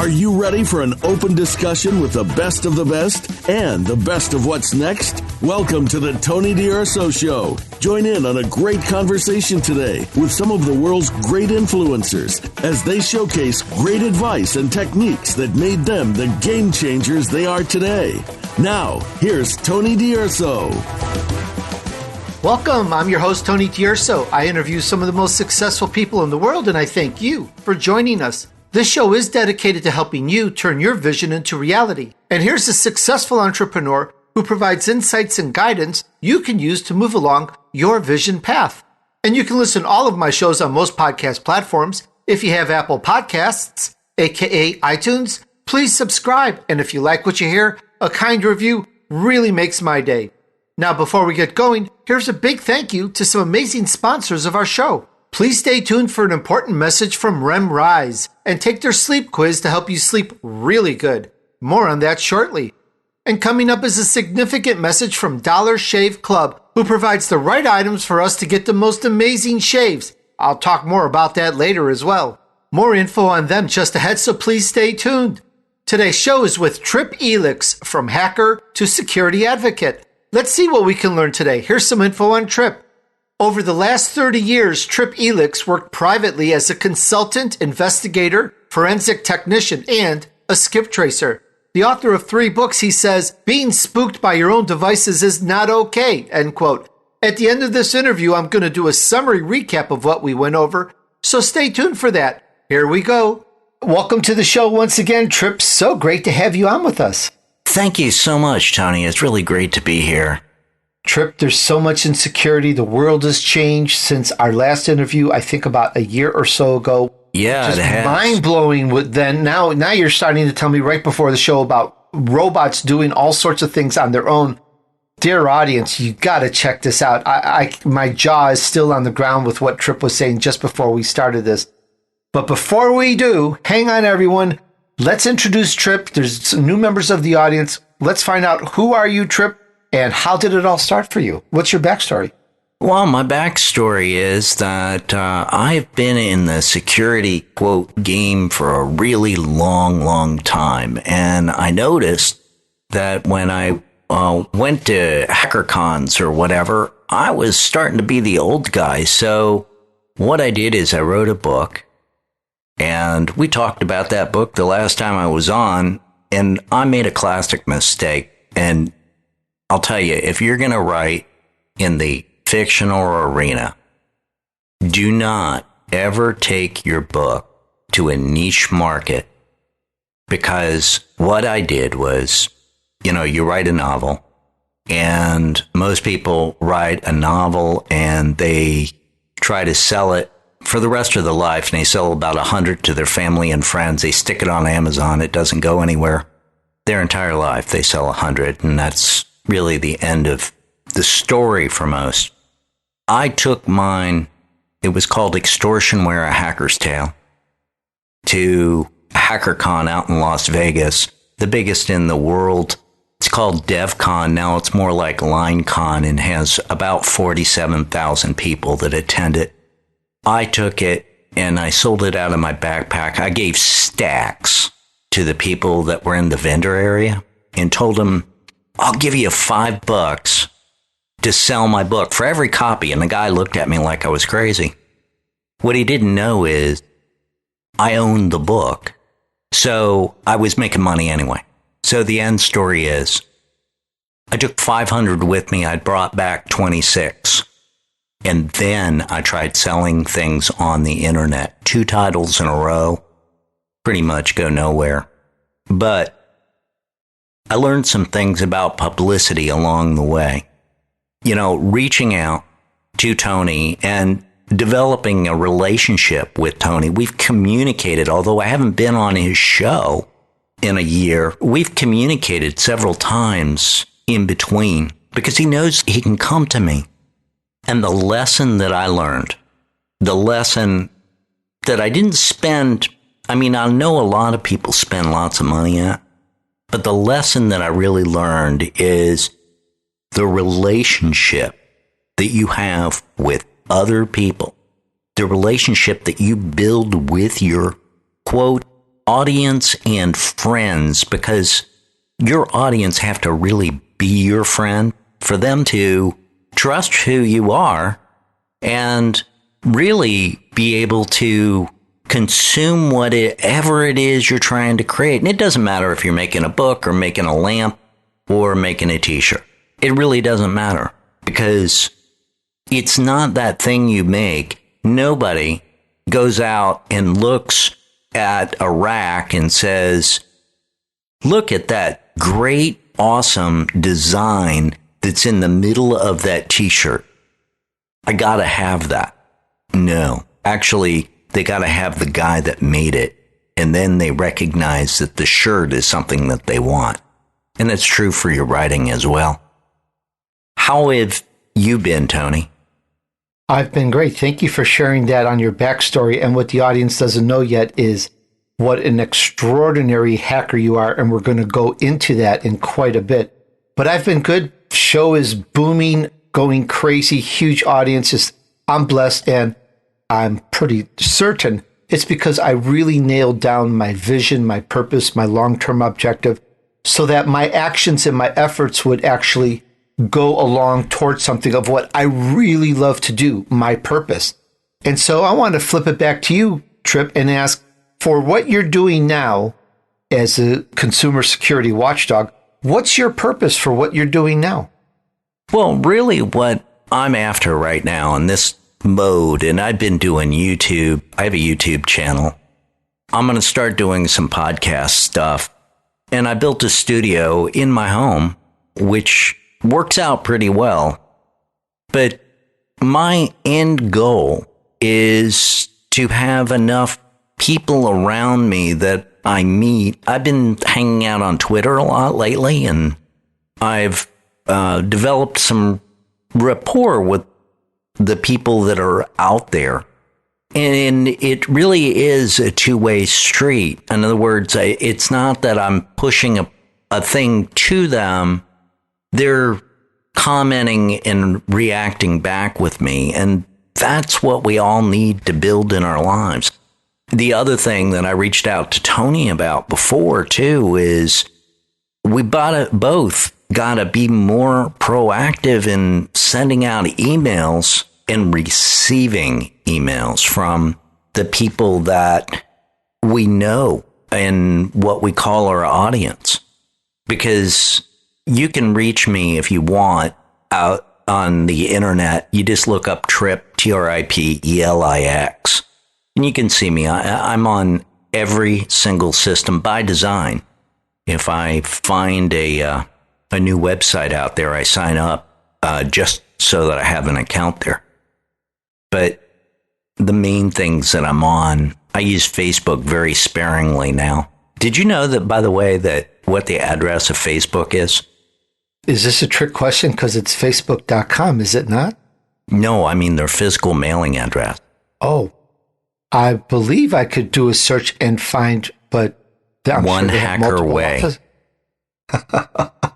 Are you ready for an open discussion with the best of the best and the best of what's next? Welcome to the Tony DUrso Show. Join in on a great conversation today with some of the world's great influencers as they showcase great advice and techniques that made them the game changers they are today. Now, here's Tony DUrso. Welcome. I'm your host, Tony DUrso. I interview some of the most successful people in the world, and I thank you for joining us. This show is dedicated to helping you turn your vision into reality. And here's a successful entrepreneur who provides insights and guidance you can use to move along your vision path. And you can listen to all of my shows on most podcast platforms. If you have Apple Podcasts, aka iTunes, please subscribe. And if you like what you hear, a kind review really makes my day. Now, before we get going, here's a big thank you to some amazing sponsors of our show. Please stay tuned for an important message from REM Rise and take their sleep quiz to help you sleep really good. More on that shortly. And coming up is a significant message from Dollar Shave Club, who provides the right items for us to get the most amazing shaves. I'll talk more about that later as well. More info on them just ahead, so please stay tuned. Today's show is with Trip Elix, from hacker to security advocate. Let's see what we can learn today. Here's some info on Trip. Over the last 30 years, Trip Elix worked privately as a consultant, investigator, forensic technician, and a skip tracer. The author of 3 books, he says, being spooked by your own devices is not okay, end quote. At the end of this interview, I'm going to do a summary recap of what we went over, so stay tuned for that. Here we go. Welcome to the show once again, Trip. So great to have you on with us. Thank you so much, Tony. It's really great to be here. Trip, there's so much insecurity. The world has changed since our last interview, I think about a year or so ago. Yeah, just it has. Mind-blowing. Now you're starting to tell me right before the show about robots doing all sorts of things on their own. Dear audience, you got to check this out. My jaw is still on the ground with what Trip was saying just before we started this. But before we do, hang on, everyone. Let's introduce Trip. There's some new members of the audience. Let's find out, who are you, Trip? And how did it all start for you? What's your backstory? Well, my backstory is that I've been in the security, quote, game for a really long time. And I noticed that when I went to hacker cons or whatever, I was starting to be the old guy. So what I did is I wrote a book. And we talked about that book the last time I was on. And I made a classic mistake. And I'll tell you, if you're going to write in the fictional arena, do not ever take your book to a niche market, because what I did was, you write a novel, and most people write a novel and they try to sell it for the rest of their life, and they sell about 100 to their family and friends. They stick it on Amazon. It doesn't go anywhere. Their entire life, they sell 100, and that's really the end of the story for most. I took mine, it was called Extortionware, A Hacker's Tale, to a HackerCon out in Las Vegas, the biggest in the world. It's called DevCon. Now it's more like LineCon and has about 47,000 people that attend it. I took it and I sold it out of my backpack. I gave stacks to the people that were in the vendor area and told them, I'll give you $5 to sell my book for every copy. And the guy looked at me like I was crazy. What he didn't know is I owned the book. So I was making money anyway. So the end story is I took 500 with me. I brought back 26. And then I tried selling things on the internet. 2 titles in a row, pretty much go nowhere. But I learned some things about publicity along the way. Reaching out to Tony and developing a relationship with Tony. We've communicated, although I haven't been on his show in a year. We've communicated several times in between because he knows he can come to me. And the lesson that I learned, the lesson that I didn't spend, I know a lot of people spend lots of money at, but the lesson that I really learned is the relationship that you have with other people, the relationship that you build with your, quote, audience and friends, because your audience have to really be your friend for them to trust who you are and really be able to consume whatever it is you're trying to create. And it doesn't matter if you're making a book or making a lamp or making a t-shirt. It really doesn't matter, because it's not that thing you make. Nobody goes out and looks at a rack and says, look at that great, awesome design that's in the middle of that t-shirt. I gotta have that. No, actually, they gotta have the guy that made it. And then they recognize that the shirt is something that they want. And that's true for your writing as well. How have you been, Tony? I've been great. Thank you for sharing that on your backstory. And what the audience doesn't know yet is what an extraordinary hacker you are. And we're going to go into that in quite a bit. But I've been good. Show is booming, going crazy, huge audiences. I'm blessed, and I'm pretty certain it's because I really nailed down my vision, my purpose, my long-term objective, so that my actions and my efforts would actually go along towards something of what I really love to do, my purpose. And so I want to flip it back to you, Trip, and ask, for what you're doing now as a consumer security watchdog, what's your purpose for what you're doing now? Well, really what I'm after right now in this mode, and I've been doing YouTube. I have a YouTube channel. I'm going to start doing some podcast stuff. And I built a studio in my home, which works out pretty well. But my end goal is to have enough people around me that I meet. I've been hanging out on Twitter a lot lately, and I've developed some rapport with the people that are out there. And it really is a two-way street. In other words, it's not that I'm pushing a thing to them. They're commenting and reacting back with me. And that's what we all need to build in our lives. The other thing that I reached out to Tony about before, too, is we both got to be more proactive in sending out emails and receiving emails from the people that we know and what we call our audience. Because you can reach me if you want out on the internet. You just look up Trip, TRIPELIX, and you can see me. I'm on every single system by design. If I find a new website out there, I sign up just so that I have an account there. But the main things that I'm on, I use Facebook very sparingly now. Did you know that, by the way, that what the address of Facebook is? Is this a trick question? Because it's facebook.com, is it not? No, I mean their physical mailing address. Oh, I believe I could do a search and find, but I'm One sure Hacker Way.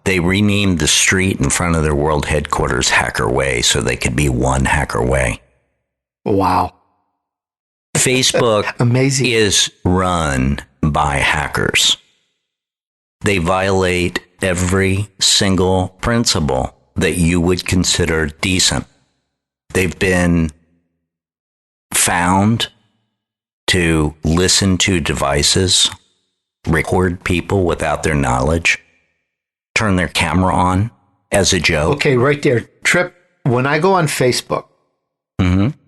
They renamed the street in front of their world headquarters Hacker Way so they could be One Hacker Way. Wow. Facebook Amazing. is run by hackers. They violate every single principle that you would consider decent. They've been found to listen to devices, record people without their knowledge, turn their camera on as a joke. Okay, right there. Trip, when I go on Facebook,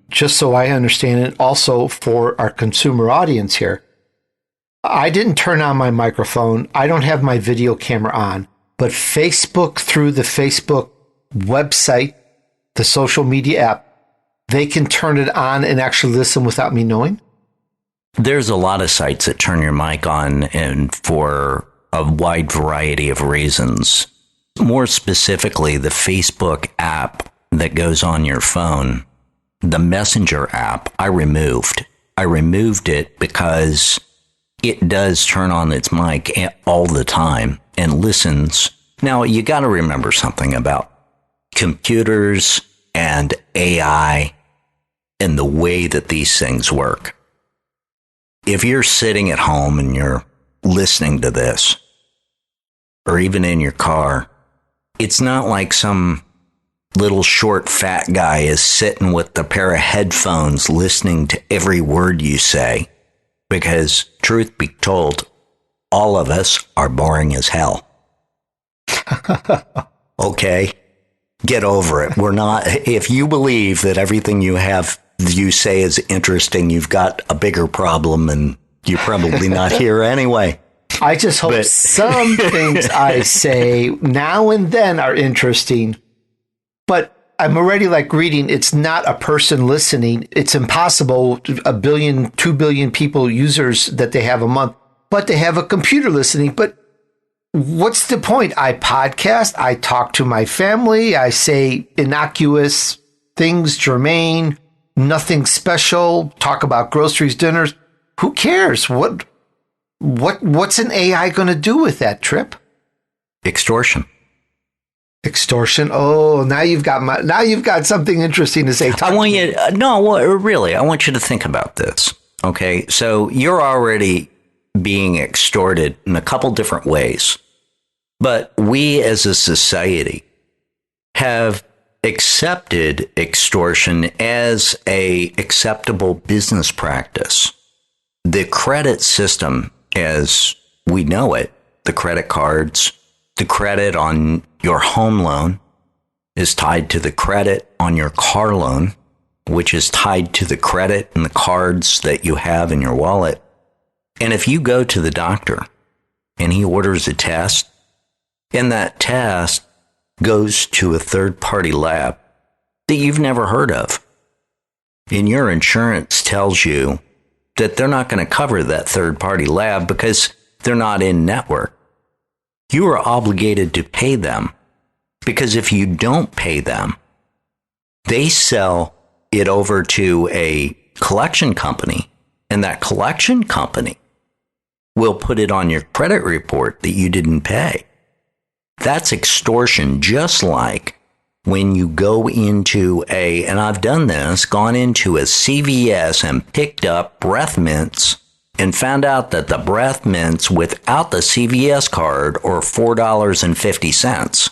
just so I understand it, also for our consumer audience here, I didn't turn on my microphone. I don't have my video camera on, but Facebook, through the Facebook website, the social media app, they can turn it on and actually listen without me knowing? There's a lot of sites that turn your mic on, and for a wide variety of reasons. More specifically, the Facebook app that goes on your phone, the Messenger app, I removed. I removed it because it does turn on its mic all the time and listens. Now, you got to remember something about computers and AI and the way that these things work. if you're sitting at home and you're listening to this, or even in your car, it's not like some little short fat guy is sitting with a pair of headphones listening to every word you say. Because, truth be told, all of us are boring as hell. Okay? Get over it. We're not, if you believe that everything you say is interesting, you've got a bigger problem and you're probably not here anyway. I just hope some things I say now and then are interesting, but I'm already reading, it's not a person listening. It's impossible, 1 billion, 2 billion people, users that they have a month, but they have a computer listening. But what's the point? I podcast, I talk to my family, I say innocuous things, germane, nothing special, talk about groceries, dinners. Who cares? What's an AI going to do with that, Trip? Extortion. Extortion. Oh, now you've got something interesting to say. I want you to think about this. Okay. So you're already being extorted in a couple different ways, but we as a society have accepted extortion as a acceptable business practice. The credit system, as we know it, the credit cards, the credit on your home loan is tied to the credit on your car loan, which is tied to the credit and the cards that you have in your wallet. And if you go to the doctor and he orders a test, and that test goes to a third-party lab that you've never heard of, and your insurance tells you that they're not going to cover that third-party lab because they're not in network, you are obligated to pay them, because if you don't pay them, they sell it over to a collection company, and that collection company will put it on your credit report that you didn't pay. That's extortion, just like when you go into and I've done this, gone into a CVS and picked up breath mints and found out that the breath mints without the CVS card are $4.50.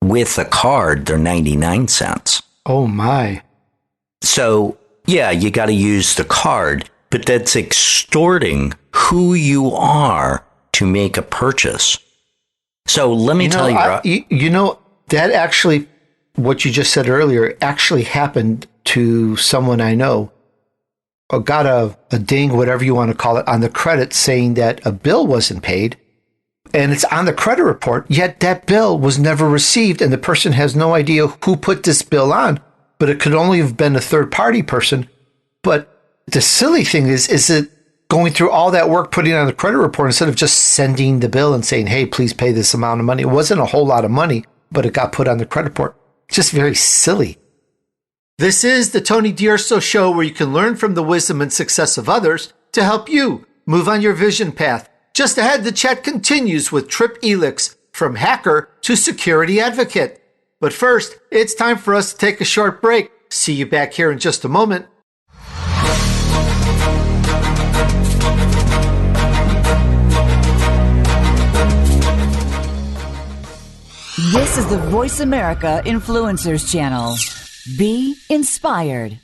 With the card, they're 99 cents. Oh, my. So, yeah, you got to use the card, but that's extorting who you are to make a purchase. So let me tell you. That actually, what you just said earlier, actually happened to someone I know. Or got a ding, whatever you want to call it, on the credit saying that a bill wasn't paid. And it's on the credit report, yet that bill was never received. And the person has no idea who put this bill on. But it could only have been a third-party person. But the silly thing is it going through all that work, putting on the credit report instead of just sending the bill and saying, hey, please pay this amount of money. It wasn't a whole lot of money, but it got put on the credit report. Just very silly. This is the Tony DUrso Show, where you can learn from the wisdom and success of others to help you move on your vision path. Just ahead, the chat continues with Trip Elix, from hacker to security advocate. But first, it's time for us to take a short break. See you back here in just a moment. This is the Voice America Influencers Channel. Be inspired.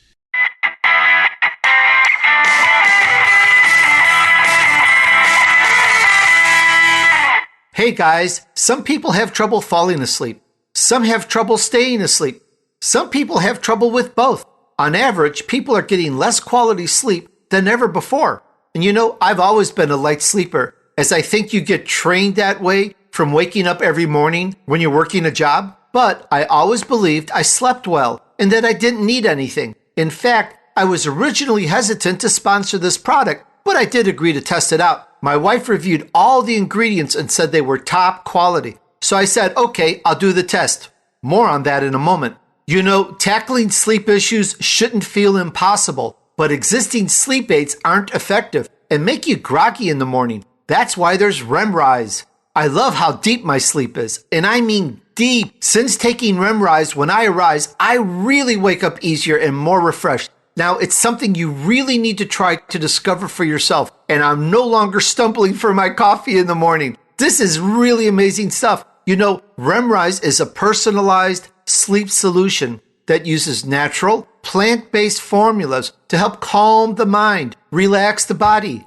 Hey guys, some people have trouble falling asleep. Some have trouble staying asleep. Some people have trouble with both. On average, people are getting less quality sleep than ever before. And I've always been a light sleeper, as I think you get trained that way from waking up every morning when you're working a job. But I always believed I slept well and that I didn't need anything. In fact, I was originally hesitant to sponsor this product, but I did agree to test it out. My wife reviewed all the ingredients and said they were top quality. So I said, okay, I'll do the test. More on that in a moment. Tackling sleep issues shouldn't feel impossible, but existing sleep aids aren't effective and make you groggy in the morning. That's why there's REMrise. I love how deep my sleep is, and I mean deep. Since taking REMrise, when I arise, I really wake up easier and more refreshed. Now, it's something you really need to try to discover for yourself. And I'm no longer stumbling for my coffee in the morning. This is really amazing stuff. You know, REMrise is a personalized sleep solution that uses natural, plant-based formulas to help calm the mind, relax the body,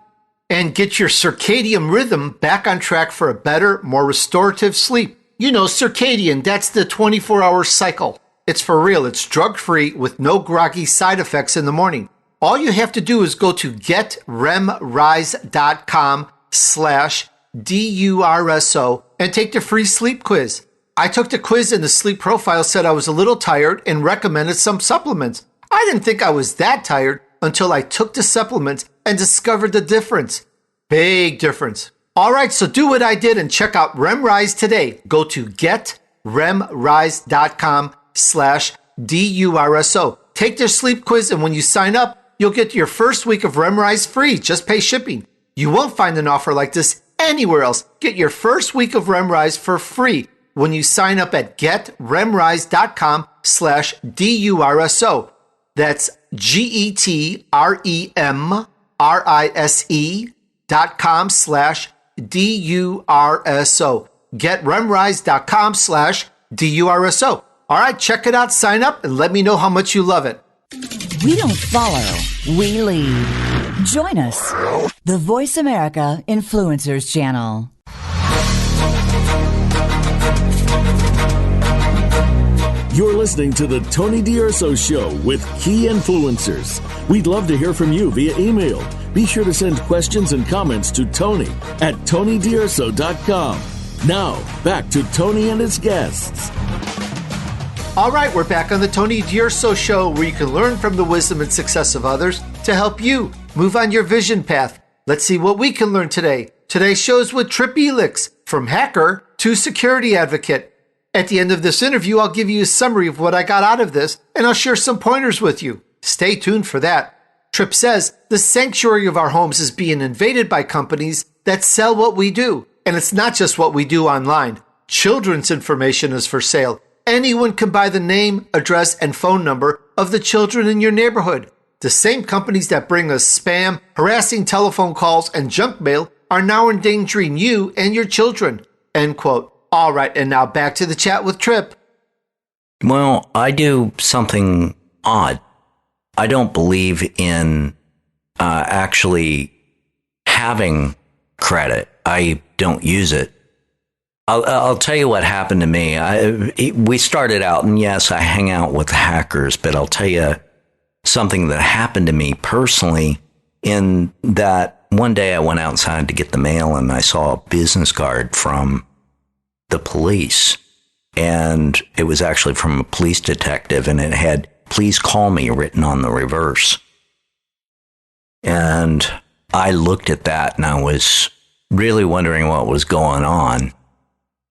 and get your circadian rhythm back on track for a better, more restorative sleep. You know, circadian, that's the 24-hour cycle. It's for real. It's drug-free with no groggy side effects in the morning. All you have to do is go to getremrise.com/DUrso and take the free sleep quiz. I took the quiz and the sleep profile said I was a little tired and recommended some supplements. I didn't think I was that tired until I took the supplements and discovered the difference. Big difference. All right, so do what I did and check out REMrise today. Go to getremrise.com/DUrso. Take their sleep quiz, and when you sign up, you'll get your first week of REMrise free. Just pay shipping. You won't find an offer like this anywhere else. Get your first week of REMrise for free when you sign up at getremrise.com/DUrso. That's GETREMRISE.com/DUrso. GetRemrise.com/DUrso. All right, check it out, sign up, and let me know how much you love it. We don't follow, we lead. Join us, the Voice America Influencers Channel. You're listening to the Tony DUrso Show with key influencers. We'd love to hear from you via email. Be sure to send questions and comments to Tony at TonyDUrso.com. Now, back to Tony and his guests. All right, we're back on the Tony DUrso Show, where you can learn from the wisdom and success of others to help you move on your vision path. Let's see what we can learn today. Today's show is with Trip Elix, from hacker to security advocate. At the end of this interview, I'll give you a summary of what I got out of this, and I'll share some pointers with you. Stay tuned for that. Trip says, the sanctuary of our homes is being invaded by companies that sell what we do. And it's not just what we do online. Children's information is for sale. Anyone can buy the name, address, and phone number of the children in your neighborhood. The same companies that bring us spam, harassing telephone calls, and junk mail are now endangering you and your children. End quote. All right, and now back to the chat with Trip. Well, I do something odd. I don't believe in actually having credit. I don't use it. I'll tell you what happened to me. We started out, and yes, I hang out with hackers, but I'll tell you something that happened to me personally, in that one day I went outside to get the mail, and I saw a business card from the police, and it was actually from a police detective, and it had "Please call me" written on the reverse. And I looked at that, and I was really wondering what was going on.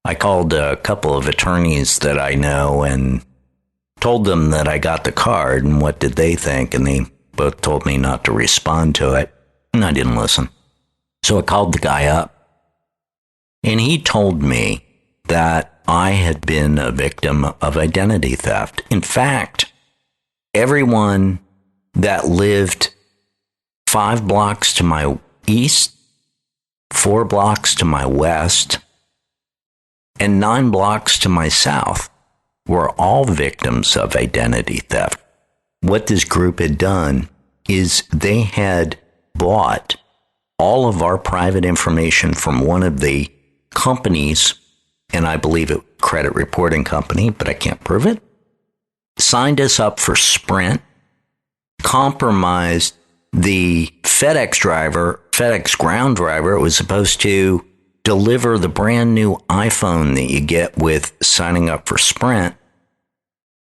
I called a couple of attorneys that I know and told them that I got the card, and what did they think? And they both told me not to respond to it, and I didn't listen. So I called the guy up, and he told me that I had been a victim of identity theft. In fact, everyone that lived 5 blocks to my east, 4 blocks to my west, and 9 blocks to my south were all victims of identity theft. What this group had done is they had bought all of our private information from one of the companies, and I believe it credit reporting company, but I can't prove it, signed us up for Sprint, compromised the FedEx ground driver. It was supposed to deliver the brand new iPhone that you get with signing up for Sprint.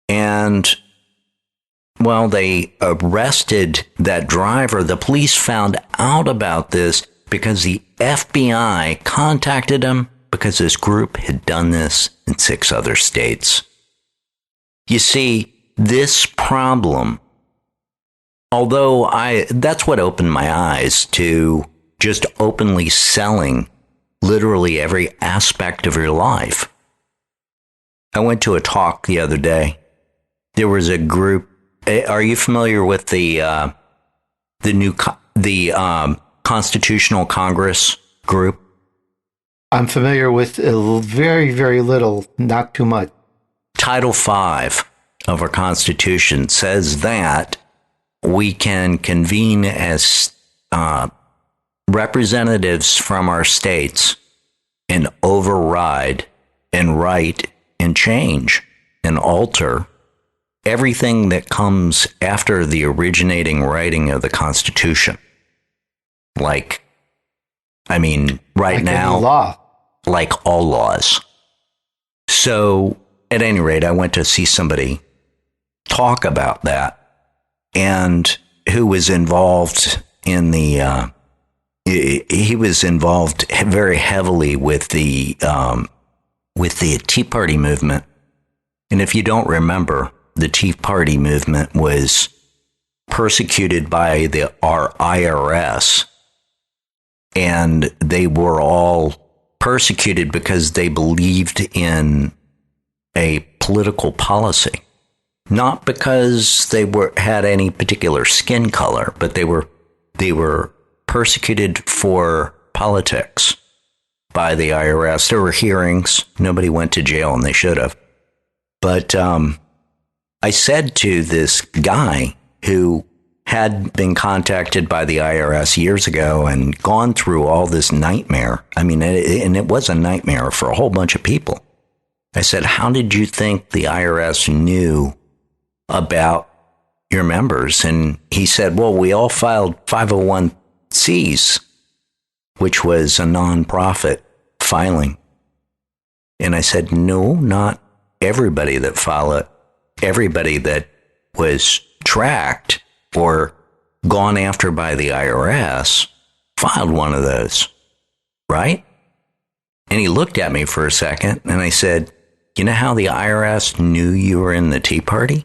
And, well, they arrested that driver. The police found out about this because the FBI contacted them, because this group had done this in 6 other states. You see, this problem, although that's what opened my eyes to just openly selling literally every aspect of your life. I went to a talk the other day. There was a group Are you familiar with the Constitutional Congress group? I'm familiar with very, very little, not too much. Title V of our Constitution says that we can convene as representatives from our states and override and write and change and alter everything that comes after the originating writing of the Constitution. Like, I mean, right now, any law. Like all laws. So, at any rate, I went to see somebody talk about that, and who was involved in the, he was involved very heavily with the Tea Party movement. And if you don't remember, the Tea Party movement was persecuted by our IRS, and they were all persecuted because they believed in a political policy, not because they had any particular skin color, but they were persecuted for politics by the IRS. There were hearings. Nobody went to jail, and they should have. But I said to this guy who had been contacted by the IRS years ago and gone through all this nightmare. I mean, and it was a nightmare for a whole bunch of people. I said, how did you think the IRS knew about your members? And he said, well, we all filed 501Cs, which was a nonprofit filing. And I said, no, not everybody that filed it. Everybody that was tracked or gone after by the IRS filed one of those, right? And he looked at me for a second, and I said, you know how the IRS knew you were in the Tea Party?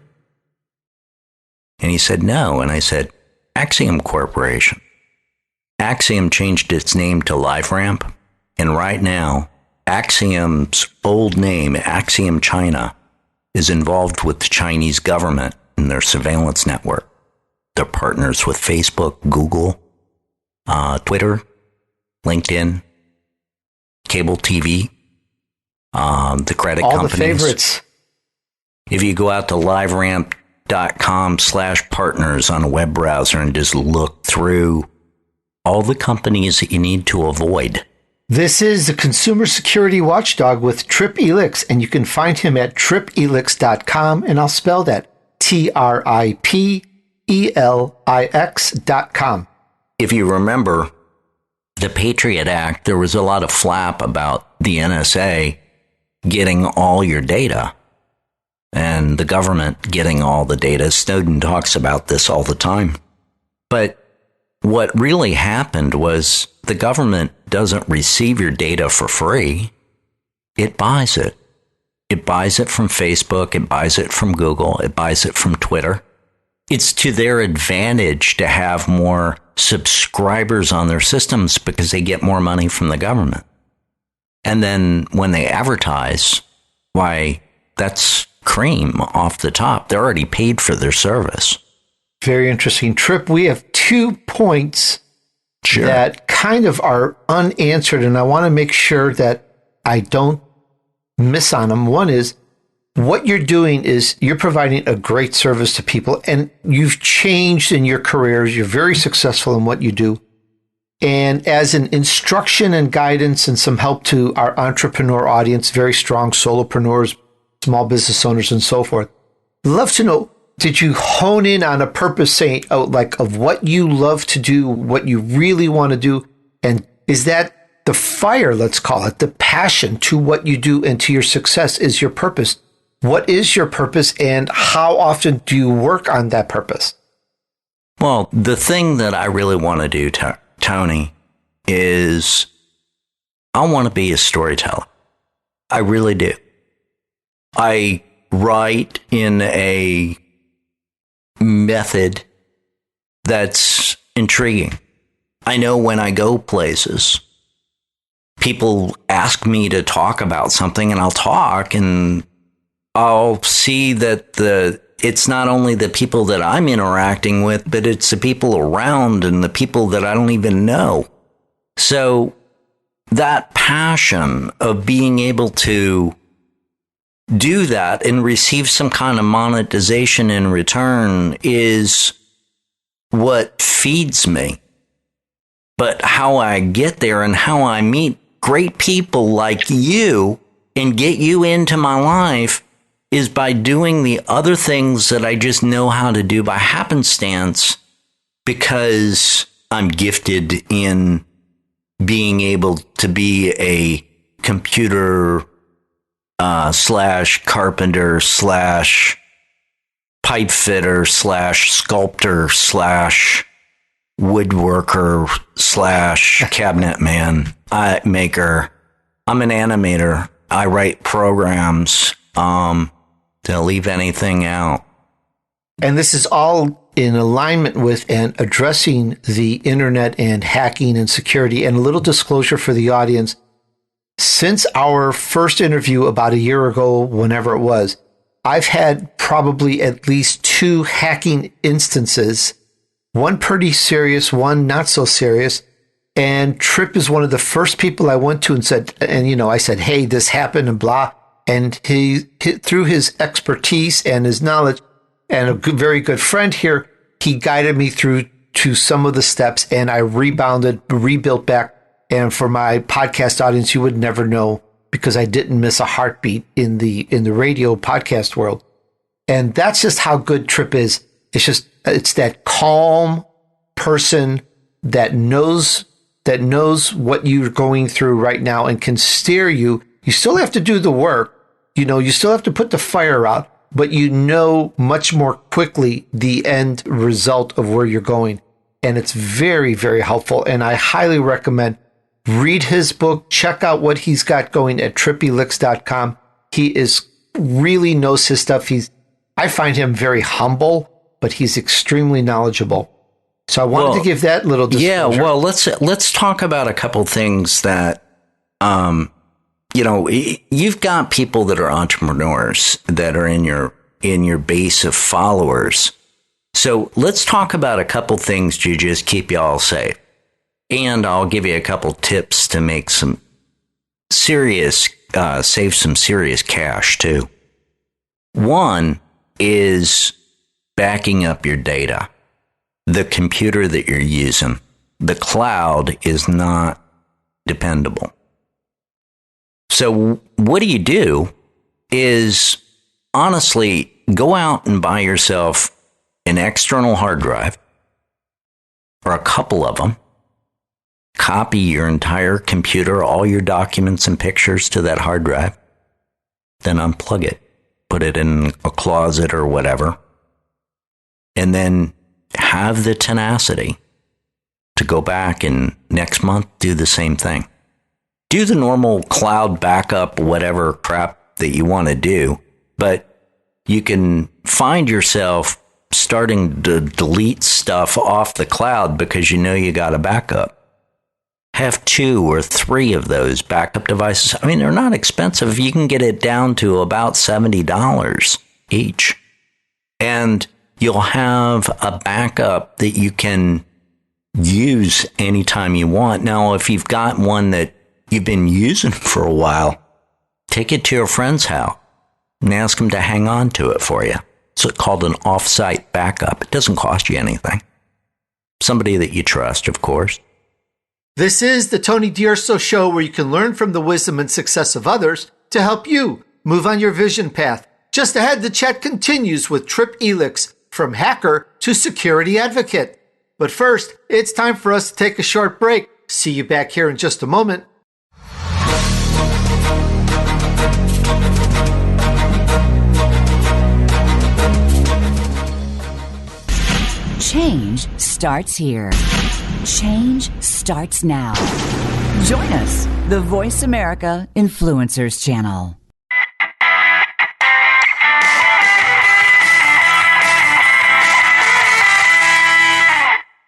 And he said, no. And I said, Axiom Corporation. Axiom changed its name to LiveRamp, and right now, Axiom's old name, Axiom China, is involved with the Chinese government in their surveillance network. They're partners with Facebook, Google, Twitter, LinkedIn, cable TV, the credit companies. All the favorites. If you go out to liveramp.com/partners on a web browser and just look through all the companies that you need to avoid. This is the Consumer Security Watchdog with Trip Elix, and you can find him at tripelix.com, and I'll spell that TRIPELIX.com. If you remember the Patriot Act, there was a lot of flap about the NSA getting all your data and the government getting all the data. Snowden talks about this all the time. But what really happened was the government doesn't receive your data for free. It buys it. It buys it from Facebook. It buys it from Google. It buys it from Twitter. It's to their advantage to have more subscribers on their systems because they get more money from the government. And then when they advertise, why, that's cream off the top. They're already paid for their service. Very interesting. Trip, we have 2 points that kind of are unanswered, and I want to make sure that I don't miss on them. One is, what you're doing is you're providing a great service to people, and you've changed in your careers. You're very successful in what you do. And as an instruction and guidance and some help to our entrepreneur audience, very strong solopreneurs, small business owners, and so forth, I'd love to know, did you hone in on a purpose, saying, of what you love to do, what you really want to do? And is that the fire, let's call it, the passion to what you do and to your success is your purpose? What is your purpose, and how often do you work on that purpose? Well, the thing that I really want to do, Tony, is I want to be a storyteller. I really do. I write in a method that's intriguing. I know when I go places, people ask me to talk about something, and I'll talk, and I'll see that it's not only the people that I'm interacting with, but it's the people around and the people that I don't even know. So that passion of being able to do that and receive some kind of monetization in return is what feeds me. But how I get there and how I meet great people like you and get you into my life is by doing the other things that I just know how to do by happenstance, because I'm gifted in being able to be a computer slash carpenter slash pipe fitter slash sculptor slash woodworker slash cabinet man maker. I'm an animator. I write programs. To leave anything out. And this is all in alignment with and addressing the internet and hacking and security. And a little disclosure for the audience. Since our first interview about a year ago, whenever it was, I've had probably at least 2 hacking instances, one pretty serious, one not so serious. And Tripp is one of the first people I went to and said, I said, hey, this happened and blah. And he, through his expertise and his knowledge and a very good friend here, he guided me through to some of the steps, and I rebuilt back. And for my podcast audience, you would never know, because I didn't miss a heartbeat in the radio podcast world. And that's just how good Tripp is. It's that calm person that knows what you're going through right now and can steer you. You still have to do the work. You still have to put the fire out, but you know much more quickly the end result of where you're going. And it's very, very helpful. And I highly recommend read his book, check out what he's got going at trippelix.com. He really knows his stuff. I find him very humble, but he's extremely knowledgeable. So I wanted to give that little disclosure. Yeah, well, let's talk about a couple things that you've got people that are entrepreneurs that are in your base of followers. So let's talk about a couple things to just keep you all safe. And I'll give you a couple tips to make some serious, save some serious cash too. One is backing up your data. The computer that you're using, the cloud is not dependable. So what do is honestly go out and buy yourself an external hard drive or a couple of them, copy your entire computer, all your documents and pictures to that hard drive, then unplug it, put it in a closet or whatever, and then have the tenacity to go back and next month do the same thing. Do the normal cloud backup, whatever crap that you want to do, but you can find yourself starting to delete stuff off the cloud because you got a backup. Have 2 or 3 of those backup devices. I mean, they're not expensive. You can get it down to about $70 each. And you'll have a backup that you can use anytime you want. Now, if you've got one that you've been using for a while, take it to your friend's house and ask them to hang on to it for you. It's called an off-site backup. It doesn't cost you anything. Somebody that you trust, of course. This is the Tony DUrso Show, where you can learn from the wisdom and success of others to help you move on your vision path. Just ahead, the chat continues with Tripp Elix, from hacker to security advocate. But first, it's time for us to take a short break. See you back here in just a moment. Change starts here. Change starts now. Join us, the Voice America Influencers Channel.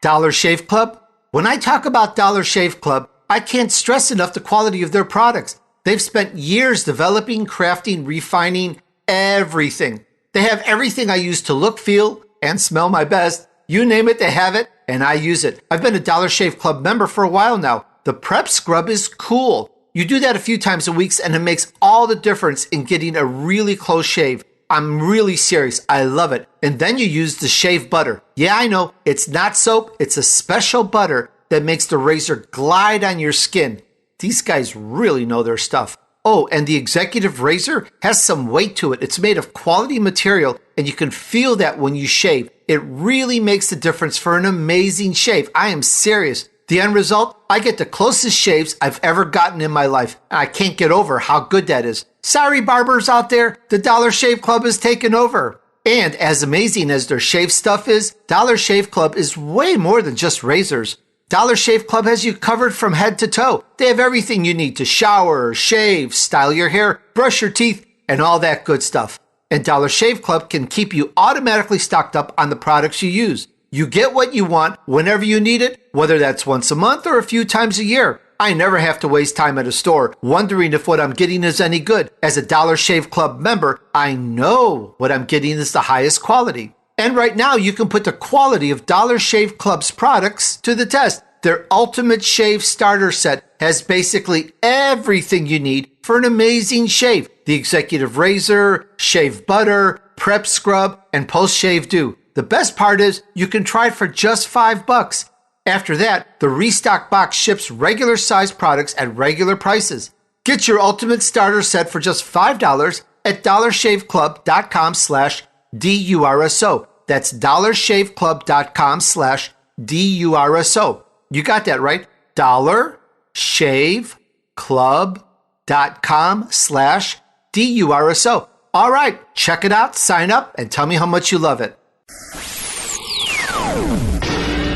Dollar Shave Club? When I talk about Dollar Shave Club, I can't stress enough the quality of their products. They've spent years developing, crafting, refining everything. They have everything I use to look, feel, and smell my best. You name it, they have it, and I use it. I've been a Dollar Shave Club member for a while now. The prep scrub is cool. You do that a few times a week, and it makes all the difference in getting a really close shave. I'm really serious. I love it. And then you use the shave butter. Yeah, I know. It's not soap. It's a special butter that makes the razor glide on your skin. These guys really know their stuff. Oh, and the executive razor has some weight to it. It's made of quality material, and you can feel that when you shave. It really makes a difference for an amazing shave. I am serious. The end result, I get the closest shaves I've ever gotten in my life. And I can't get over how good that is. Sorry, barbers out there, the Dollar Shave Club has taken over. And as amazing as their shave stuff is, Dollar Shave Club is way more than just razors. Dollar Shave Club has you covered from head to toe. They have everything you need to shower, shave, style your hair, brush your teeth, and all that good stuff. And Dollar Shave Club can keep you automatically stocked up on the products you use. You get what you want whenever you need it, whether that's once a month or a few times a year. I never have to waste time at a store wondering if what I'm getting is any good. As a Dollar Shave Club member, I know what I'm getting is the highest quality. And right now, you can put the quality of Dollar Shave Club's products to the test. Their Ultimate Shave Starter Set has basically everything you need for an amazing shave. The Executive Razor, Shave Butter, Prep Scrub, and Post Shave Dew. The best part is you can try it for just $5. After that, the Restock Box ships regular size products at regular prices. Get your Ultimate Starter Set for just $5 at dollarshaveclub.com/DURSO. That's dollarshaveclub.com/DURSO. You got that right? dollarshaveclub.com/DURSO. All right, check it out, sign up, and tell me how much you love it.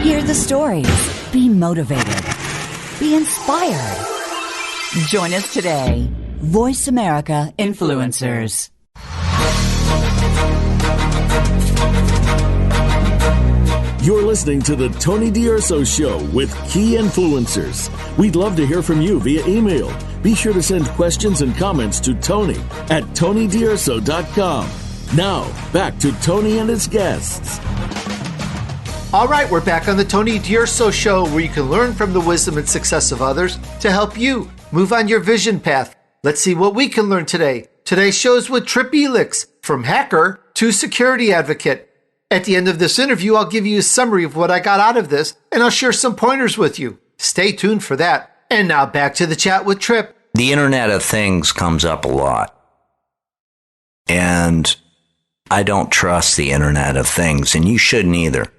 Hear the stories. Be motivated. Be inspired. Join us today. Voice America Influencers. You're listening to the Tony DUrso Show with key influencers. We'd love to hear from you via email. Be sure to send questions and comments to Tony at TonyDUrso.com. Now, back to Tony and his guests. All right, we're back on the Tony DUrso Show, where you can learn from the wisdom and success of others to help you move on your vision path. Let's see what we can learn today. Today's show is with Trip Elix, from hacker to security advocate. At the end of this interview, I'll give you a summary of what I got out of this, and I'll share some pointers with you. Stay tuned for that. And now back to the chat with Trip. The Internet of Things comes up a lot. And I don't trust the Internet of Things, and you shouldn't either.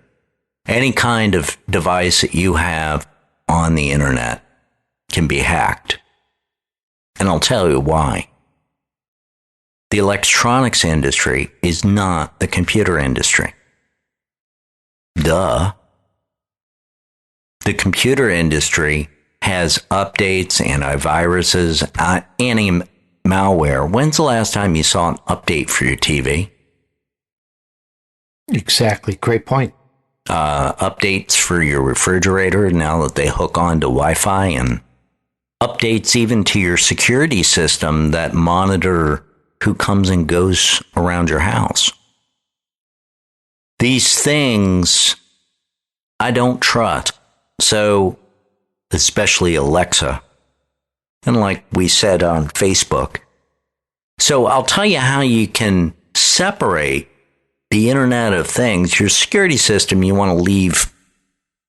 Any kind of device that you have on the Internet can be hacked. And I'll tell you why. The electronics industry is not the computer industry. Duh. The computer industry has updates, antiviruses, anti-malware. When's the last time you saw an update for your TV? Exactly. Great point. Updates for your refrigerator now that they hook onto Wi-Fi, and updates even to your security system that monitor who comes and goes around your house. These things I don't trust. So, especially Alexa. And like we said on Facebook. So I'll tell you how you can separate the Internet of Things. Your security system you want to leave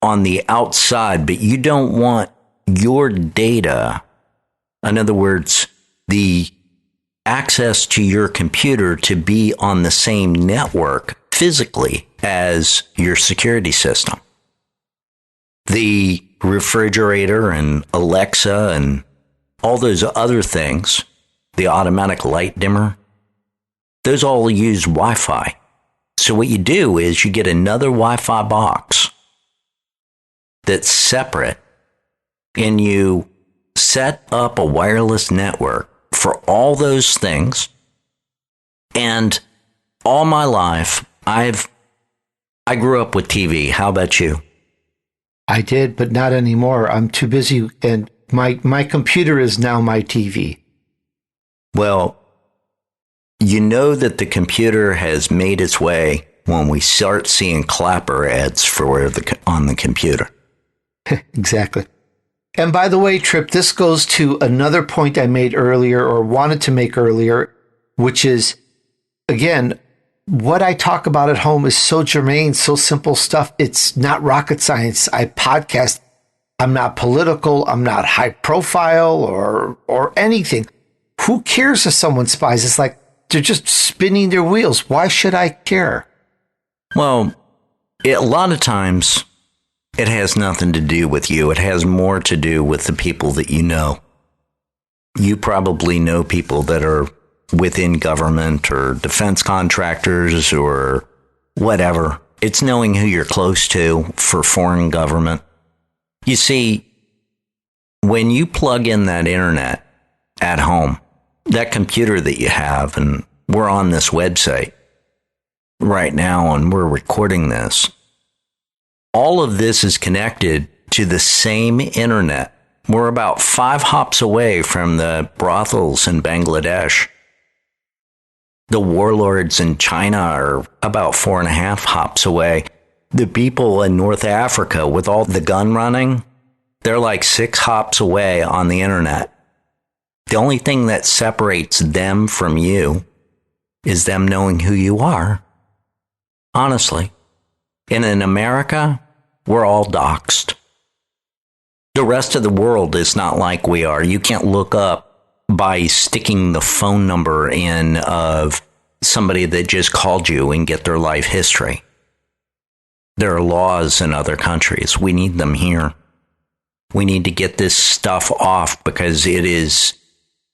on the outside, but you don't want your data, in other words, the access to your computer, to be on the same network physically as your security system. The refrigerator and Alexa and all those other things, the automatic light dimmer, those all use Wi-Fi. So what you do is you get another Wi-Fi box that's separate, and you set up a wireless network for all those things. And all my life, I grew up with TV. How about you? I did, but not anymore. I'm too busy, and my computer is now my TV. Well, you know that the computer has made its way when we start seeing clapper ads on the computer. Exactly. And by the way, Trip, this goes to another point I made earlier or wanted to make earlier, which is, again, what I talk about at home is so germane, so simple stuff. It's not rocket science. I podcast. I'm not political. I'm not high profile or anything. Who cares if someone spies? It's like they're just spinning their wheels. Why should I care? Well, a lot of times it has nothing to do with you. It has more to do with the people that you know. You probably know people that are within government or defense contractors or whatever. It's knowing who you're close to for foreign government. You see, when you plug in that internet at home, that computer that you have, and we're on this website right now and we're recording this, all of this is connected to the same internet. We're about 5 hops away from the brothels in Bangladesh. The warlords in China are about 4.5 hops away. The people in North Africa with all the gun running, they're like 6 hops away on the internet. The only thing that separates them from you is them knowing who you are. Honestly. And in America, we're all doxxed. The rest of the world is not like we are. You can't look up by sticking the phone number in of somebody that just called you and get their life history. There are laws in other countries. We need them here. We need to get this stuff off because it is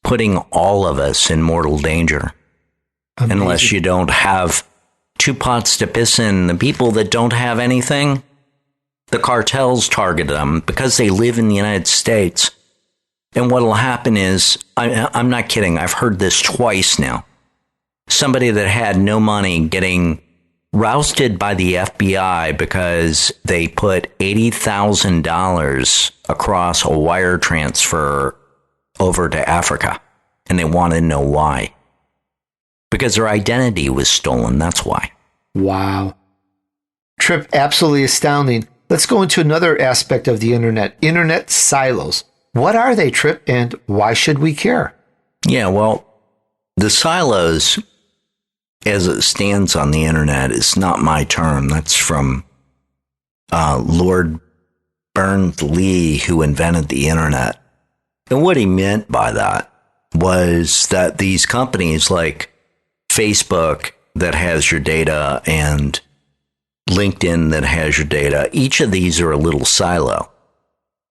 putting all of us in mortal danger. Amazing. Unless you don't have 2 pots to piss in. The people that don't have anything, the cartels target them because they live in the United States. And what will happen is, I'm not kidding, I've heard this twice now. Somebody that had no money getting rousted by the FBI because they put $80,000 across a wire transfer over to Africa. And they want to know why. Because their identity was stolen, that's why. Wow. Trip, absolutely astounding. Let's go into another aspect of the internet silos. What are they, Trip, and why should we care? Yeah, well, the silos, as it stands on the internet, is not my term. That's from Lord Berners-Lee, who invented the internet. And what he meant by that was that these companies like Facebook that has your data and LinkedIn that has your data, each of these are a little silo.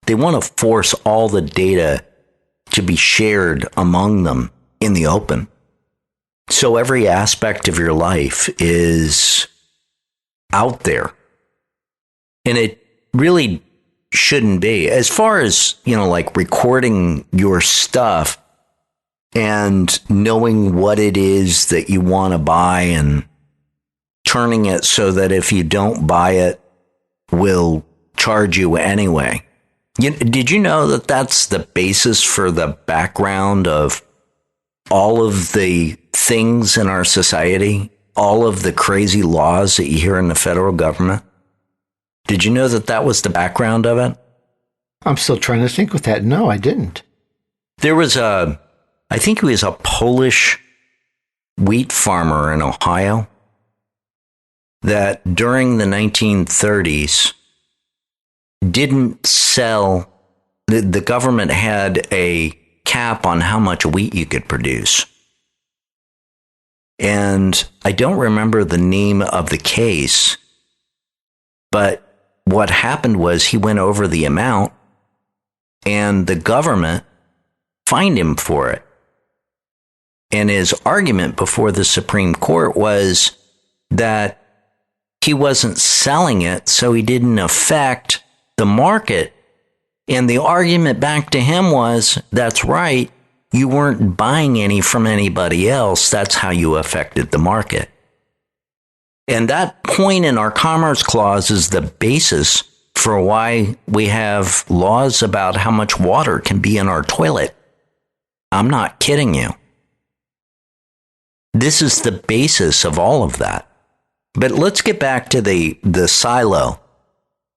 They want to force all the data to be shared among them in the open. So every aspect of your life is out there. And it really shouldn't be. As far as, like recording your stuff and knowing what it is that you want to buy and turning it so that if you don't buy it, we'll charge you anyway. Did you know that that's the basis for the background of all of the things in our society, all of the crazy laws that you hear in the federal government? Did you know that that was the background of it? I'm still trying to think with that. No, I didn't. There was I think he was a Polish wheat farmer in Ohio that during the 1930s didn't sell, the government had a cap on how much wheat you could produce. And I don't remember the name of the case, but what happened was he went over the amount and the government fined him for it. And his argument before the Supreme Court was that he wasn't selling it, so he didn't affect the market. And the argument back to him was, that's right, you weren't buying any from anybody else. That's how you affected the market. And that point in our Commerce Clause is the basis for why we have laws about how much water can be in our toilet. I'm not kidding you. This is the basis of all of that. But let's get back to the silo.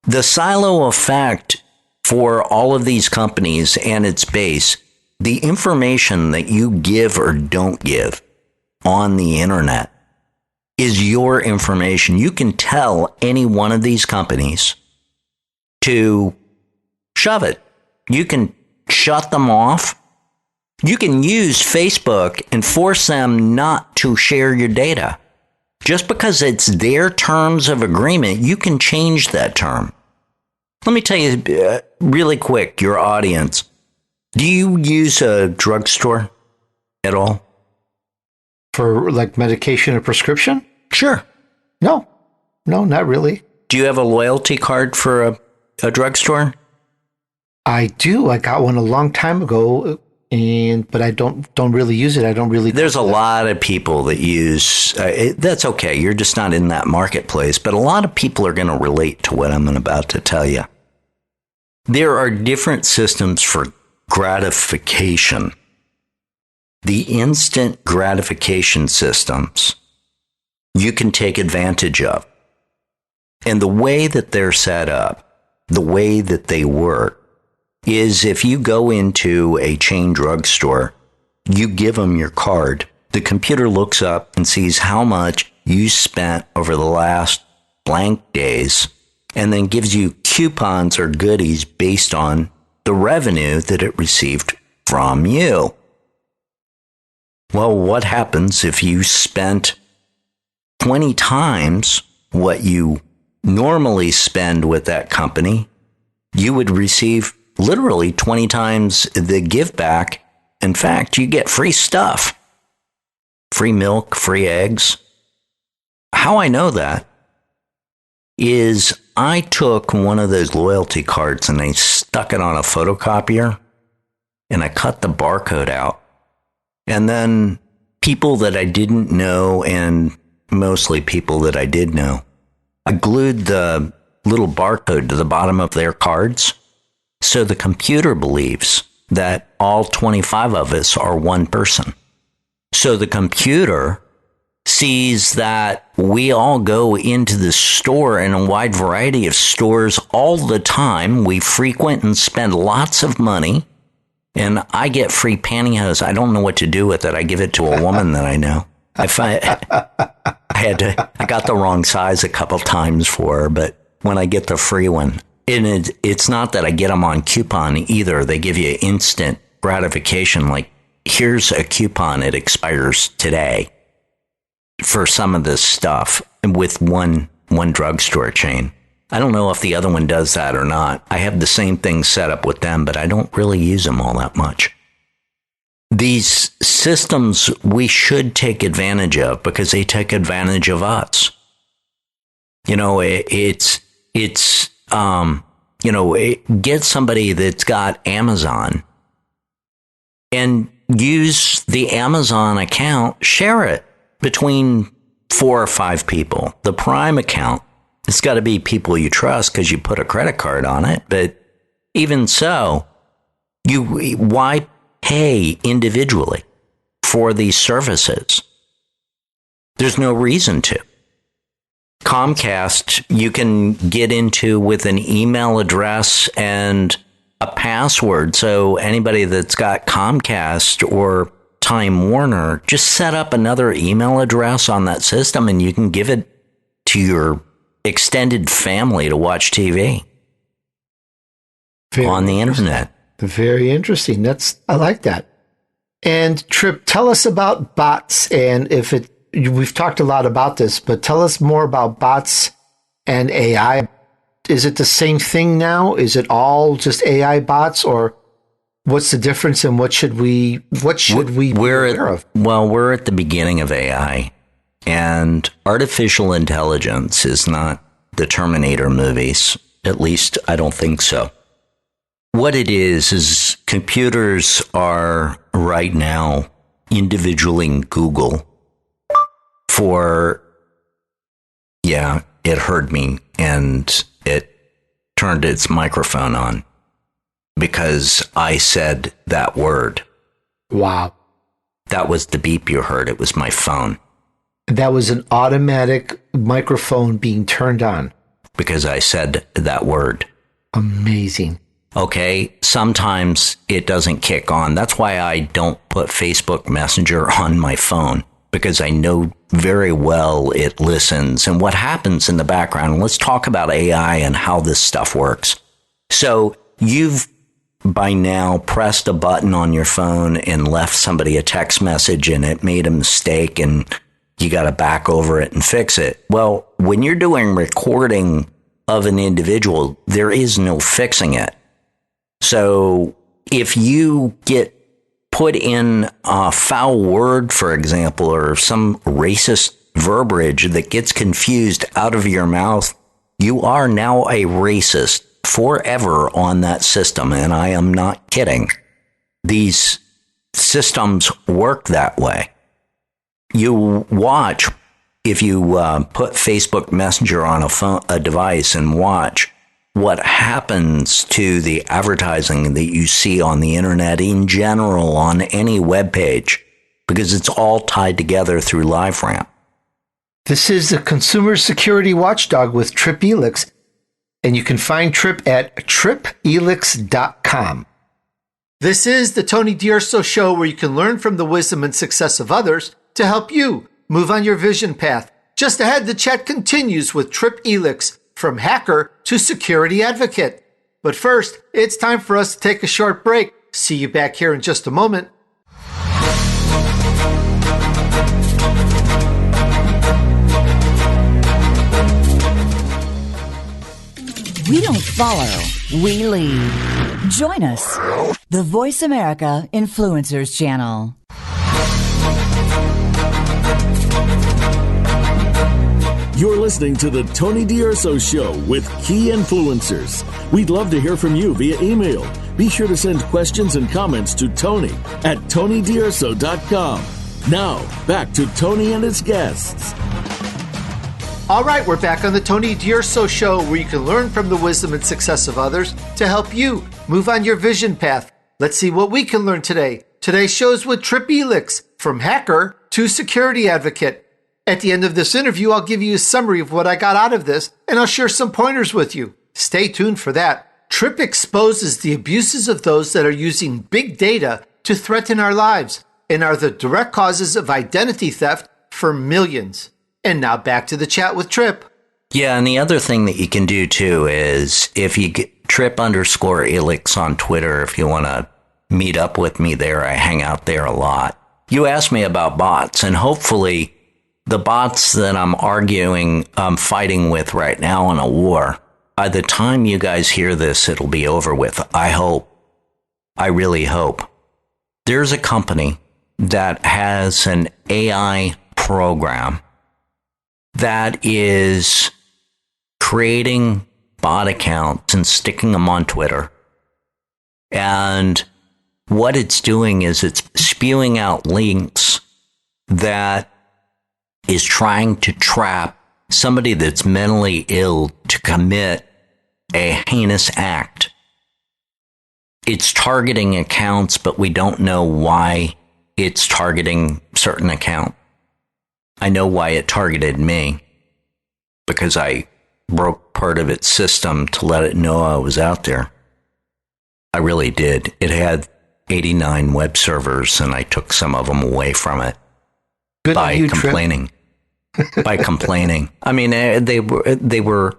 The silo effect for all of these companies and its base, the information that you give or don't give on the internet is your information. You can tell any one of these companies to shove it. You can shut them off. You can use Facebook and force them not to share your data. Just because it's their terms of agreement, you can change that term. Let me tell you really quick, your audience. Do you use a drugstore at all? For like medication or prescription? Sure. No, not really. Do you have a loyalty card for a drugstore? I do. I got one a long time ago, but I don't really use it. I don't really. There's a lot of people that use. That's okay. You're just not in that marketplace. But a lot of people are going to relate to what I'm about to tell you. There are different systems for gratification. The instant gratification systems you can take advantage of. And the way that they're set up, the way that they work, is if you go into a chain drugstore, you give them your card, the computer looks up and sees how much you spent over the last blank days, and then gives you coupons or goodies based on the revenue that it received from you. Well, what happens if you spent 20 times what you normally spend with that company? You would receive literally 20 times the give back. In fact, you get free stuff. Free milk, free eggs. How I know that is I took one of those loyalty cards and I stuck it on a photocopier and I cut the barcode out. And then people that I didn't know, and mostly people that I did know, I glued the little barcode to the bottom of their cards. So the computer believes that all 25 of us are one person. So the computer sees that we all go into the store in a wide variety of stores all the time. We frequent and spend lots of money. And I get free pantyhose. I don't know what to do with it. I give it to a woman that I know. I got the wrong size a couple times for her, but when I get the free one, and it's not that I get them on coupon either. They give you instant gratification. Like, here's a coupon. It expires today for some of this stuff with one drugstore chain. I don't know if the other one does that or not. I have the same thing set up with them, but I don't really use them all that much. These systems we should take advantage of because they take advantage of us. You know, get somebody that's got Amazon and use the Amazon account, share it between 4 or 5 people. The Prime account, it's got to be people you trust because you put a credit card on it. But even so, why pay individually for these services? There's no reason to. Comcast, you can get into with an email address and a password. So anybody that's got Comcast or Time Warner, just set up another email address on that system and you can give it to your extended family to watch TV on the internet. Very interesting. I like that. And Trip, tell us about bots, and we've talked a lot about this, but tell us more about bots and AI. Is it the same thing now? Is it all just AI bots, or what's the difference, and what should we be aware of? Well, we're at the beginning of AI. And artificial intelligence is not the Terminator movies. At least I don't think so. What it is computers are right now individualing Google for, it heard me and it turned its microphone on because I said that word. Wow. That was the beep you heard. It was my phone. That was an automatic microphone being turned on. Because I said that word. Amazing. Okay, sometimes it doesn't kick on. That's why I don't put Facebook Messenger on my phone, because I know very well it listens. And what happens in the background, let's talk about AI and how this stuff works. So you've by now pressed a button on your phone and left somebody a text message and it made a mistake and you got to back over it and fix it. Well, when you're doing recording of an individual, there is no fixing it. So if you get put in a foul word, for example, or some racist verbiage that gets confused out of your mouth, you are now a racist forever on that system. And I am not kidding. These systems work that way. You watch, if you put Facebook Messenger on a device and watch what happens to the advertising that you see on the internet in general on any web page, because it's all tied together through LiveRamp. This is the Consumer Security Watchdog with Trip Elix, and you can find Trip at tripelix.com. This is the Tony DUrso Show, where you can learn from the wisdom and success of others to help you move on your vision path. Just ahead, the chat continues with Trip Elix, from hacker to security advocate. But first, it's time for us to take a short break. See you back here in just a moment. We don't follow, we lead. Join us, the Voice America Influencers Channel. You're listening to the Tony DUrso Show with key influencers. We'd love to hear from you via email. Be sure to send questions and comments to Tony at TonyDUrso.com. Now, back to Tony and his guests. All right, we're back on the Tony DUrso Show, where you can learn from the wisdom and success of others to help you move on your vision path. Let's see what we can learn today. Today's show is with Trip Elix, from hacker to security advocate. At the end of this interview, I'll give you a summary of what I got out of this, and I'll share some pointers with you. Stay tuned for that. Trip exposes the abuses of those that are using big data to threaten our lives and are the direct causes of identity theft for millions. And now back to the chat with Trip. Yeah, and the other thing that you can do too is if you get Trip_Elix on Twitter, if you want to meet up with me there, I hang out there a lot. You asked me about bots, and hopefully the bots that I'm fighting with right now in a war, by the time you guys hear this, it'll be over with. I hope. I really hope. There's a company that has an AI program that is creating bot accounts and sticking them on Twitter. And what it's doing is it's spewing out links that is trying to trap somebody that's mentally ill to commit a heinous act. It's targeting accounts, but we don't know why it's targeting certain account. I know why it targeted me, because I broke part of its system to let it know I was out there. I really did. It had 89 web servers, and I took some of them away from it. Good by on you, complaining. By complaining. I mean, the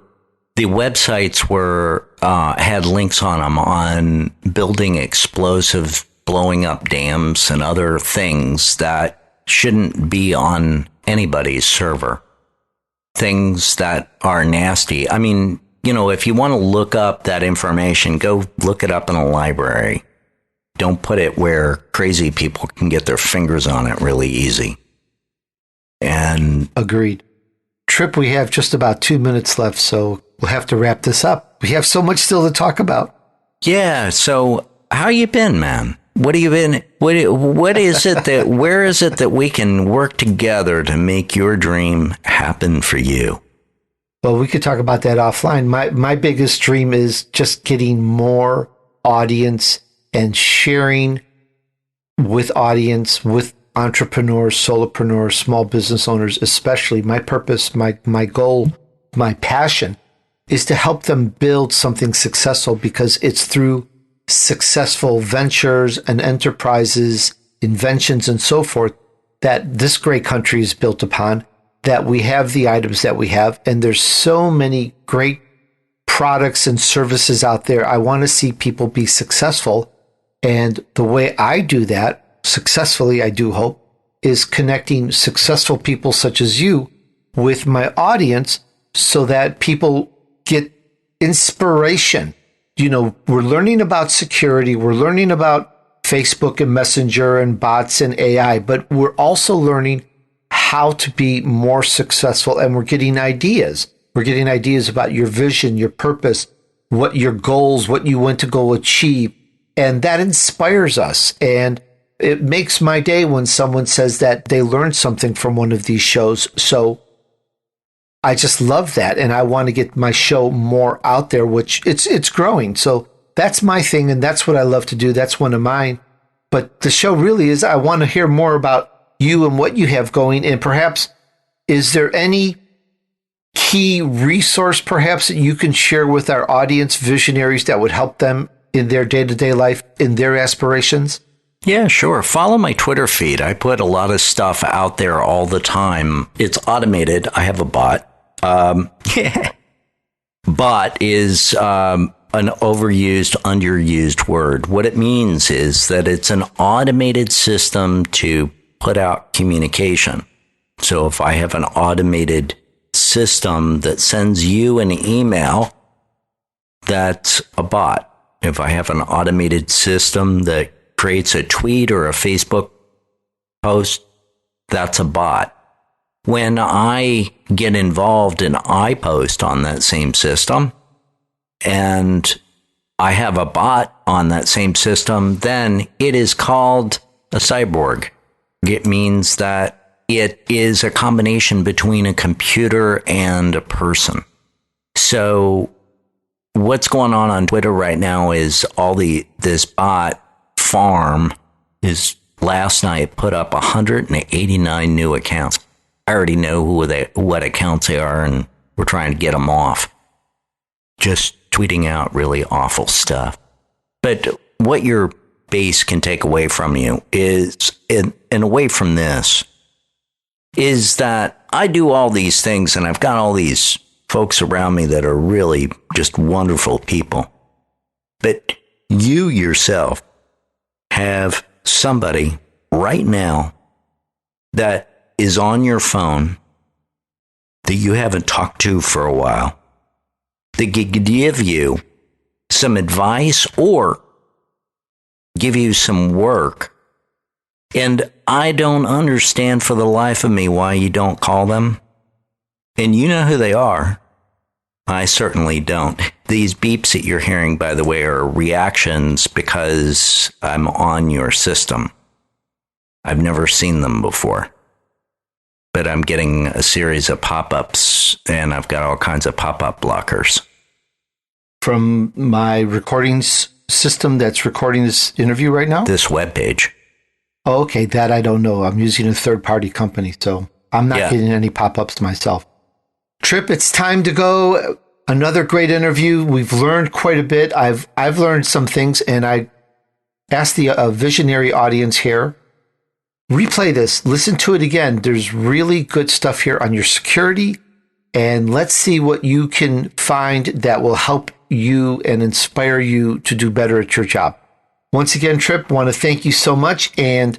websites had links on them on building explosives, blowing up dams, and other things that shouldn't be on anybody's server. Things that are nasty. I mean, you know, if you want to look up that information, go look it up in a library. Don't put it where crazy people can get their fingers on it really easy. And agreed. Trip, we have just about 2 minutes left, so we'll have to wrap this up. We have so much still to talk about. Yeah, so how you been, man? What have you been? What is it that? Where is it that we can work together to make your dream happen for you? Well, we could talk about that offline. My biggest dream is just getting more audience and sharing with audience with entrepreneurs, solopreneurs, small business owners, especially. My purpose, my goal, my passion is to help them build something successful, because it's through successful ventures and enterprises, inventions, and so forth that this great country is built upon, that we have the items that we have. And there's so many great products and services out there. I want to see people be successful. And the way I do that successfully, I do hope, is connecting successful people such as you with my audience so that people get inspiration. You know, we're learning about security. We're learning about Facebook and Messenger and bots and AI, but we're also learning how to be more successful, and we're getting ideas. We're getting ideas about your vision, your purpose, what your goals, what you want to go achieve. And that inspires us. And it makes my day when someone says that they learned something from one of these shows. So I just love that. And I want to get my show more out there, which it's growing. So that's my thing. And that's what I love to do. That's one of mine. But the show really is, I want to hear more about you and what you have going. And perhaps, is there any key resource perhaps that you can share with our audience, visionaries, that would help them in their day-to-day life, in their aspirations? Yeah, sure. Follow my Twitter feed. I put a lot of stuff out there all the time. It's automated. I have a bot. Bot is an overused, underused word. What it means is that it's an automated system to put out communication. So if I have an automated system that sends you an email, that's a bot. If I have an automated system that creates a tweet or a Facebook post, that's a bot. When I get involved and I post on that same system and I have a bot on that same system, then it is called a cyborg. It means that it is a combination between a computer and a person. So what's going on Twitter right now is this bot farm is last night put up 189 new accounts. I already know what accounts they are, and we're trying to get them off. Just tweeting out really awful stuff. But what your base can take away from you is, and away from this, is that I do all these things, and I've got all these folks around me that are really just wonderful people. But you yourself have somebody right now that is on your phone that you haven't talked to for a while, that could give you some advice or give you some work. And I don't understand for the life of me why you don't call them. And you know who they are. I certainly don't. These beeps that you're hearing, by the way, are reactions because I'm on your system. I've never seen them before. But I'm getting a series of pop-ups, and I've got all kinds of pop-up blockers. From my recording system that's recording this interview right now? This webpage. Oh, okay, that I don't know. I'm using a third-party company, so I'm not getting any pop-ups myself. Trip, it's time to go. Another great interview. We've learned quite a bit. I've learned some things, and I asked the visionary audience here, replay this, listen to it again. There's really good stuff here on your security, and let's see what you can find that will help you and inspire you to do better at your job. Once again, Trip, want to thank you so much, and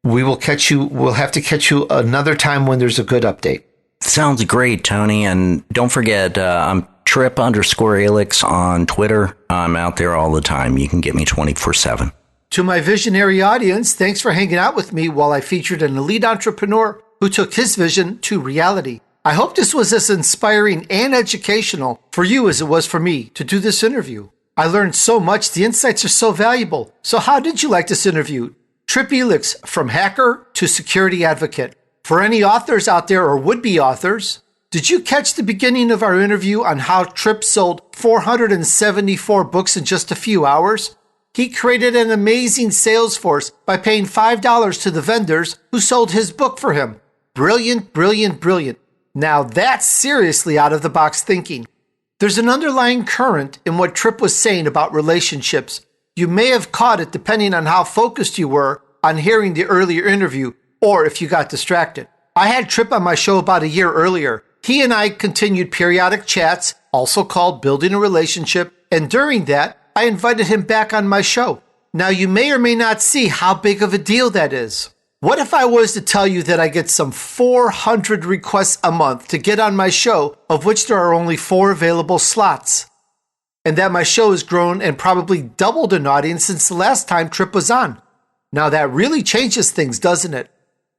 we'll have to catch you another time when there's a good update. Sounds great, Tony. And don't forget, I'm Trip_Elix on Twitter. I'm out there all the time. You can get me 24/7. To my visionary audience, thanks for hanging out with me while I featured an elite entrepreneur who took his vision to reality. I hope this was as inspiring and educational for you as it was for me to do this interview. I learned so much. The insights are so valuable. So how did you like this interview? Trip Elix, from hacker to security advocate. For any authors out there or would-be authors, did you catch the beginning of our interview on how Trip sold 474 books in just a few hours? He created an amazing sales force by paying $5 to the vendors who sold his book for him. Brilliant, brilliant, brilliant. Now that's seriously out of the box thinking. There's an underlying current in what Tripp was saying about relationships. You may have caught it depending on how focused you were on hearing the earlier interview or if you got distracted. I had Tripp on my show about a year earlier. He and I continued periodic chats, also called building a relationship, and during that, I invited him back on my show. Now, you may or may not see how big of a deal that is. What if I was to tell you that I get some 400 requests a month to get on my show, of which there are only 4 available slots? And that my show has grown and probably doubled in audience since the last time Tripp was on. Now, that really changes things, doesn't it?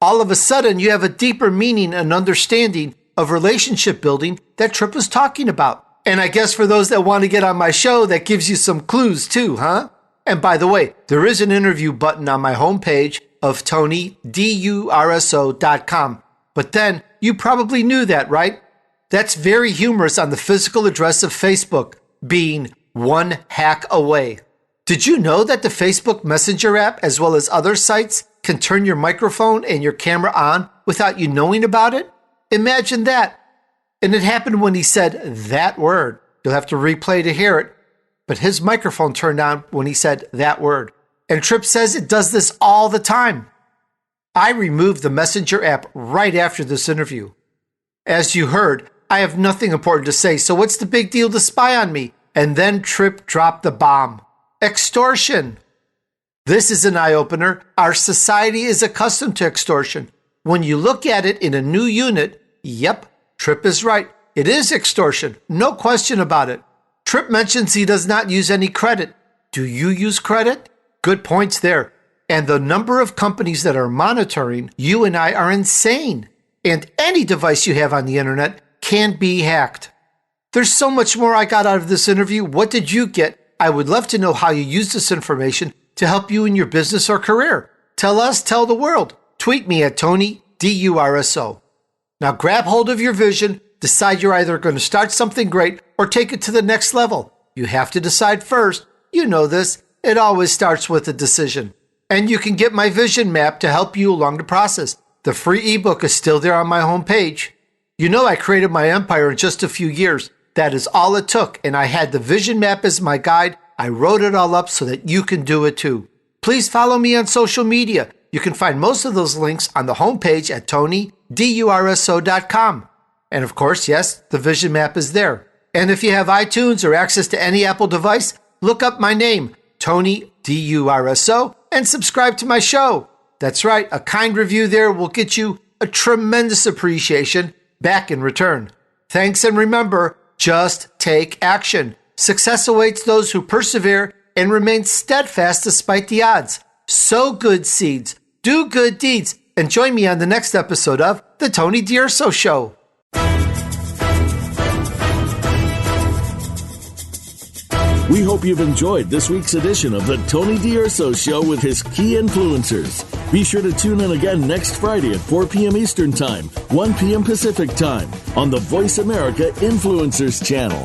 All of a sudden, you have a deeper meaning and understanding of relationship building that Tripp was talking about. And I guess for those that want to get on my show, that gives you some clues too, huh? And by the way, there is an interview button on my homepage of DUrso.com. But then, you probably knew that, right? That's very humorous on the physical address of Facebook, being 1 hack away. Did you know that the Facebook Messenger app, as well as other sites, can turn your microphone and your camera on without you knowing about it? Imagine that. And it happened when he said that word. You'll have to replay to hear it. But his microphone turned on when he said that word. And Tripp says it does this all the time. I removed the Messenger app right after this interview. As you heard, I have nothing important to say, so what's the big deal to spy on me? And then Tripp dropped the bomb. Extortion. This is an eye-opener. Our society is accustomed to extortion. When you look at it in a new unit, yep, Tripp is right. It is extortion. No question about it. Tripp mentions he does not use any credit. Do you use credit? Good points there. And the number of companies that are monitoring you and I are insane. And any device you have on the internet can be hacked. There's so much more I got out of this interview. What did you get? I would love to know how you use this information to help you in your business or career. Tell us, tell the world. Tweet me at Tony, DUrso. Now grab hold of your vision, decide you're either going to start something great or take it to the next level. You have to decide first. You know this. It always starts with a decision. And you can get my vision map to help you along the process. The free ebook is still there on my homepage. You know I created my empire in just a few years. That is all it took, and I had the vision map as my guide. I wrote it all up so that you can do it too. Please follow me on social media. You can find most of those links on the homepage at TonyDUrso.com. And of course, yes, the vision map is there. And if you have iTunes or access to any Apple device, look up my name, Tony DUrso, and subscribe to my show. That's right, a kind review there will get you a tremendous appreciation back in return. Thanks, and remember, just take action. Success awaits those who persevere and remain steadfast despite the odds. Sow good seeds, do good deeds, and join me on the next episode of The Tony DUrso Show. We hope you've enjoyed this week's edition of The Tony DUrso Show with his key influencers. Be sure to tune in again next Friday at 4 p.m. Eastern Time, 1 p.m. Pacific Time on the Voice America Influencers channel.